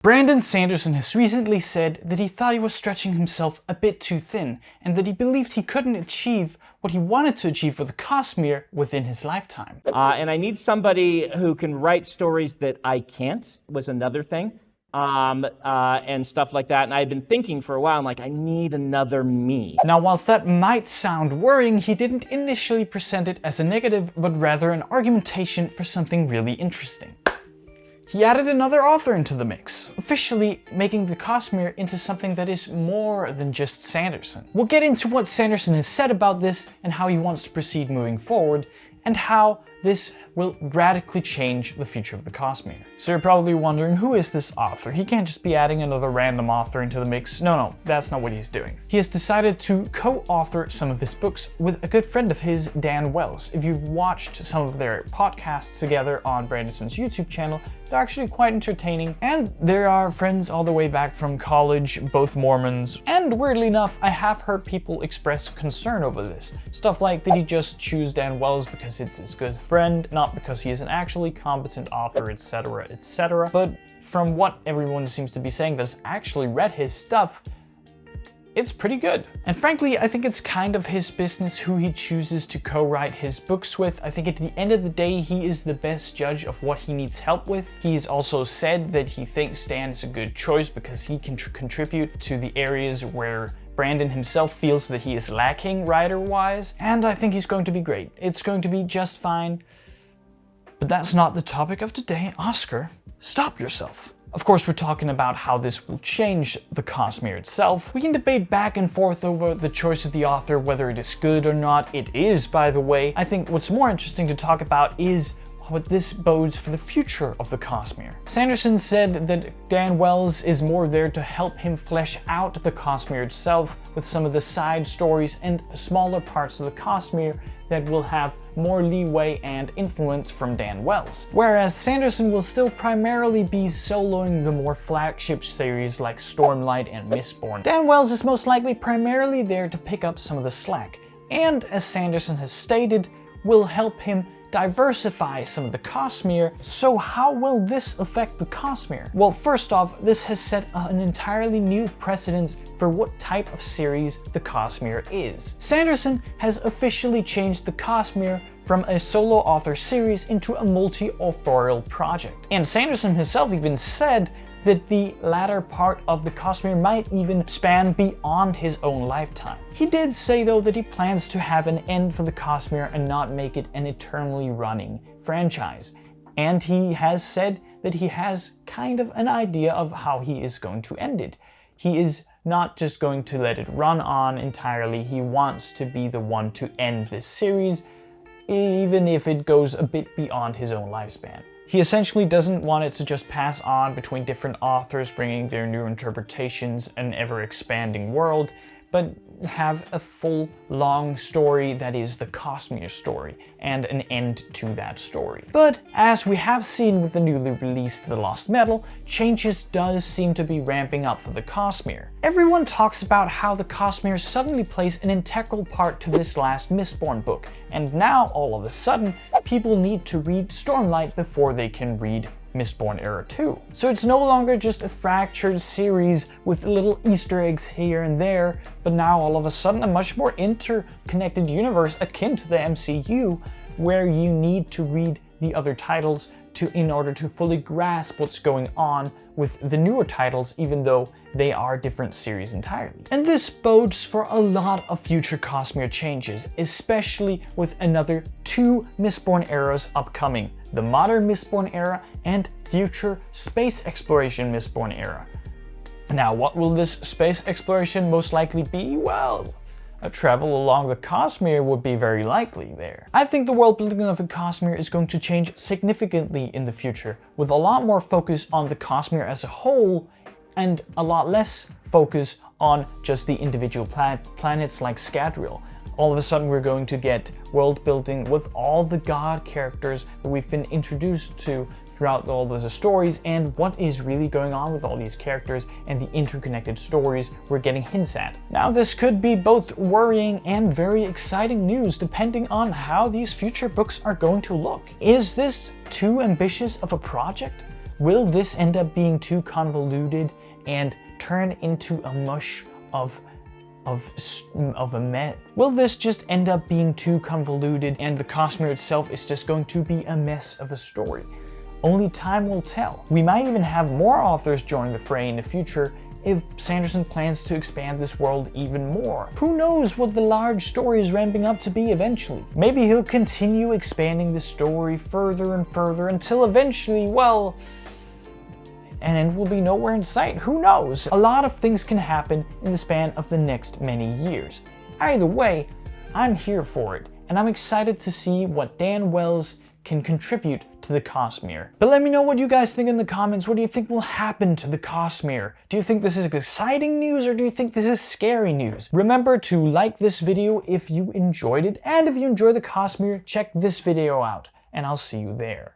Brandon Sanderson has recently said that he thought he was stretching himself a bit too thin, and that he believed he couldn't achieve what he wanted to achieve with the Cosmere within his lifetime. And I need somebody who can write stories that I can't, was another thing, and stuff like that. And I've been thinking for a while, I'm like, I need another me. Now, whilst that might sound worrying, he didn't initially present it as a negative, but rather an argumentation for something really interesting. He added another author into the mix, officially making the Cosmere into something that is more than just Sanderson. We'll get into what Sanderson has said about this and how he wants to proceed moving forward, and how this will radically change the future of the Cosmere. So you're probably wondering, who is this author? He can't just be adding another random author into the mix. No, that's not what he's doing. He has decided to co-author some of his books with a good friend of his, Dan Wells. If you've watched some of their podcasts together on Brandon's YouTube channel, they're actually quite entertaining, and they are friends all the way back from college, both Mormons. And weirdly enough, I have heard people express concern over this. Stuff like, did he just choose Dan Wells because it's his good friend, not because he is an actually competent author, etc., etc. But from what everyone seems to be saying that's actually read his stuff, it's pretty good. And frankly, I think it's kind of his business who he chooses to co-write his books with. I think at the end of the day, he is the best judge of what he needs help with. He's also said that he thinks Dan is a good choice because he can contribute to the areas where Brandon himself feels that he is lacking writer-wise, and I think he's going to be great. It's going to be just fine. But that's not the topic of today. Oscar, stop yourself. Of course, we're talking about how this will change the Cosmere itself. We can debate back and forth over the choice of the author, whether it is good or not. It is, by the way. I think what's more interesting to talk about is what this bodes for the future of the Cosmere. Sanderson said that Dan Wells is more there to help him flesh out the Cosmere itself with some of the side stories and smaller parts of the Cosmere that will have more leeway and influence from Dan Wells. Whereas Sanderson will still primarily be soloing the more flagship series like Stormlight and Mistborn. Dan Wells is most likely primarily there to pick up some of the slack, and as Sanderson has stated, will help him diversify some of the Cosmere. So how will this affect the Cosmere? Well, first off, this has set an entirely new precedence for what type of series the Cosmere is. Sanderson has officially changed the Cosmere from a solo author series into a multi-authorial project. And Sanderson himself even said that the latter part of the Cosmere might even span beyond his own lifetime. He did say though that he plans to have an end for the Cosmere and not make it an eternally running franchise. And he has said that he has kind of an idea of how he is going to end it. He is not just going to let it run on entirely, he wants to be the one to end this series, even if it goes a bit beyond his own lifespan. He essentially doesn't want it to just pass on between different authors bringing their new interpretations, an ever-expanding world, but have a full, long story that is the Cosmere story, and an end to that story. But as we have seen with the newly released The Lost Metal, changes does seem to be ramping up for the Cosmere. Everyone talks about how the Cosmere suddenly plays an integral part to this last Mistborn book, and now all of a sudden, people need to read Stormlight before they can read Mistborn Era 2. So it's no longer just a fractured series with little Easter eggs here and there, but now all of a sudden a much more interconnected universe akin to the MCU, where you need to read the other titles in order to fully grasp what's going on with the newer titles, even though they are different series entirely. And this bodes for a lot of future Cosmere changes, especially with another 2 Mistborn eras upcoming: the modern Mistborn era and future space exploration Mistborn era. Now, what will this space exploration most likely be? Well, a travel along the Cosmere would be very likely there. I think the world building of the Cosmere is going to change significantly in the future, with a lot more focus on the Cosmere as a whole and a lot less focus on just the individual planets like Scadrial. All of a sudden we're going to get world building with all the god characters that we've been introduced to throughout all those stories, and what is really going on with all these characters and the interconnected stories we're getting hints at. Now, this could be both worrying and very exciting news depending on how these future books are going to look. Is this too ambitious of a project? Will this end up being too convoluted and turn into a mush of a mess? Will this just end up being too convoluted and the Cosmere itself is just going to be a mess of a story? Only time will tell. We might even have more authors join the fray in the future if Sanderson plans to expand this world even more. Who knows what the large story is ramping up to be eventually? Maybe he'll continue expanding the story further and further until eventually, well, an end will be nowhere in sight. Who knows? A lot of things can happen in the span of the next many years. Either way, I'm here for it, and I'm excited to see what Dan Wells can contribute to the Cosmere. But let me know what you guys think in the comments. What do you think will happen to the Cosmere? Do you think this is exciting news or do you think this is scary news? Remember to like this video if you enjoyed it, and if you enjoy the Cosmere, check this video out, and I'll see you there.